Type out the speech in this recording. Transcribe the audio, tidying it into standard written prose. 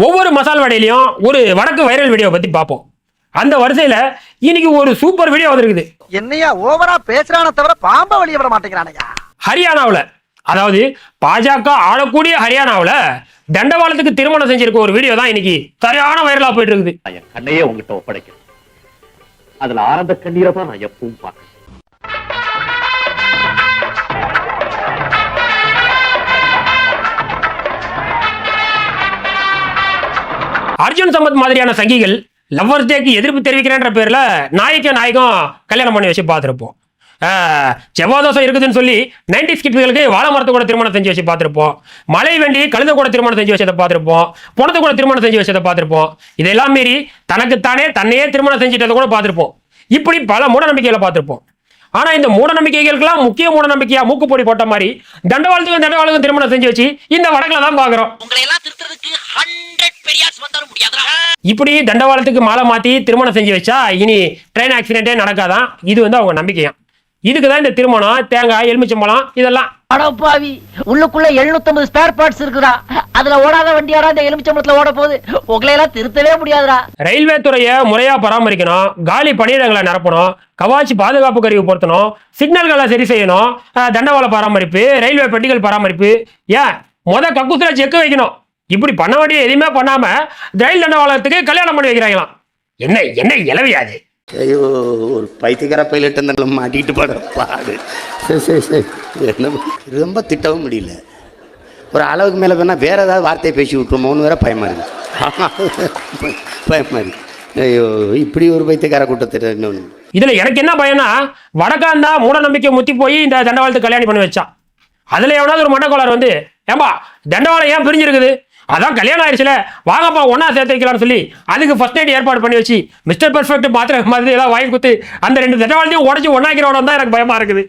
ஒவ்வொரு மசால் வடையிலையும் ஒரு வடக்கு வைரல் வீடியோ பத்தி பார்ப்போம். அந்த வரிசையில இன்னைக்கு ஒரு சூப்பர் வீடியோ வந்திருக்குது. என்னையா ஓவரா பேசுறானே தவிர பாம்ப வெளிய விட மாட்டேங்கிறானயா. ஹரியானாவுல, அதாவது பாஜக ஆளக்கூடிய ஹரியானாவுல தண்டவாளத்துக்கு திருமணம் செஞ்சிருக்க ஒரு வீடியோ தான் இன்னைக்கு சரியான வைரலா போயிட்டு இருக்குது. என் கண்ணையே உங்ககிட்ட ஒப்படைக்கிறேன். அதுல ஆனந்த கண்ணீரை தான் நான் எப்பவும் பார்க்கிறேன். அர்ஜுன் சம்பத் மாதிரியான சங்கிகள் லவ்வர்ஸ் டேக்கு எதிர்ப்பு தெரிவிக்கிறேன்ற பேர்ல நாயகம் கல்யாணம் பண்ணி வச்சு பார்த்துருப்போம். செவ்வாதோசம் இருக்குதுன்னு சொல்லி 90s கிட்களுக்கு வாழை மரத்தை கூட திருமணம் செஞ்சு வச்சு பார்த்துருப்போம். மழை வேண்டி கழுத கூட திருமணம் செஞ்சு வச்சதை பார்த்துருப்போம். பணத்தை கூட திருமணம் செஞ்சு வச்சதை பார்த்துருப்போம். இதெல்லாம் மீறி தன்னையே திருமணம் செஞ்சுட்டதை கூட பார்த்துருப்போம். இப்படி பல மூட நம்பிக்கைகளை பார்த்துருப்போம். ஆனா இந்த மூட நம்பிக்கைகளுக்கெல்லாம் முக்கிய மூட நம்பிக்கையா மூக்குப்பொடி போட்ட மாதிரி தண்டவாளத்துக்கும் திருமணம் செஞ்சு வச்சு இந்த வடக்குல தான் பாக்குறோம். இப்படி தண்டவாளத்துக்கு மாலை மாத்தி திருமணம் செஞ்சு வச்சா இனி ட்ரெயின் ஆக்சிடென்டே நடக்காதான். இது அவங்க நம்பிக்கையா. இதுக்குதான் இந்த திருமணம், தேங்காய், எலுமிச்சம்பழம் இதெல்லாம். அடப்பாவி, உள்ளுக்குள்ள 750 ஸ்பேர் பார்ட்ஸ் இருக்குடா. அதுல ஓடாத வண்டியாரா இந்த எலுமிச்சம்பழத்துல ஓட போகுது. உங்களையெல்லாம் திருத்தவே முடியாதுடா. ரயில்வே துறையை முறையா பராமரிக்கணும், காலி பணியிடங்களை நிரப்பணும், கவாச்சி பாதுகாப்பு கருவி பொருத்தணும், சிக்னல்களை சரி செய்யணும், தண்டவாள பராமரிப்பு, ரயில்வே பெட்டிகள் பராமரிப்பு, கக்கூசுல செக் வைக்கணும். இப்படி பண்ண வேண்டிய எதுவுமே பண்ணாம ரயில் தண்டவாளத்துக்கு கல்யாணம் பண்ணி வைக்கிறாங்களாம். என்ன இளவையாது. ஐயோ, ஒரு பைத்தியக்கார பைலட் இருந்தாலும் மாட்டிக்கிட்டு பாடு. என்ன ரொம்ப திட்டவும் முடியல. ஒரு அளவுக்கு மேலே வேணால் வேறு ஏதாவது வார்த்தையை பேசி விட்டுருமோன்னு வேற பயமா இருக்கு. ஐயோ, இப்படி ஒரு பைத்தியக்கார கூட்டத்தை இன்னொன்று. இதில் எனக்கு என்ன பயம்னா, வடக்காந்தா மூட நம்பிக்கை முத்தி போய் இந்த தண்டவாளத்துக்கு கல்யாணம் பண்ணி வச்சான். அதில் எவனாவது ஒரு மண்டக்கோளார் வந்து, ஏம்பா தண்டவாளம் ஏன் பிரிஞ்சிருக்குது, அதான் கல்யாணம் ஆயிடுச்சுல, வாங்கப்பா ஒன்னா சேர்த்து வைக்கலாம்னு சொல்லி அதுக்கு ஃபர்ஸ்ட் நைட் ஏற்பாடு பண்ணி வச்சு மிஸ்டர் பெர்ஃபெக்ட் மாத்திரை மாதிரி எல்லாம் வாங்கி கொடுத்து அந்த 2 தண்டவாளத்தையும் உடச்சி ஒன்னாக்கிறோட தான் எனக்கு பயமா இருக்குது.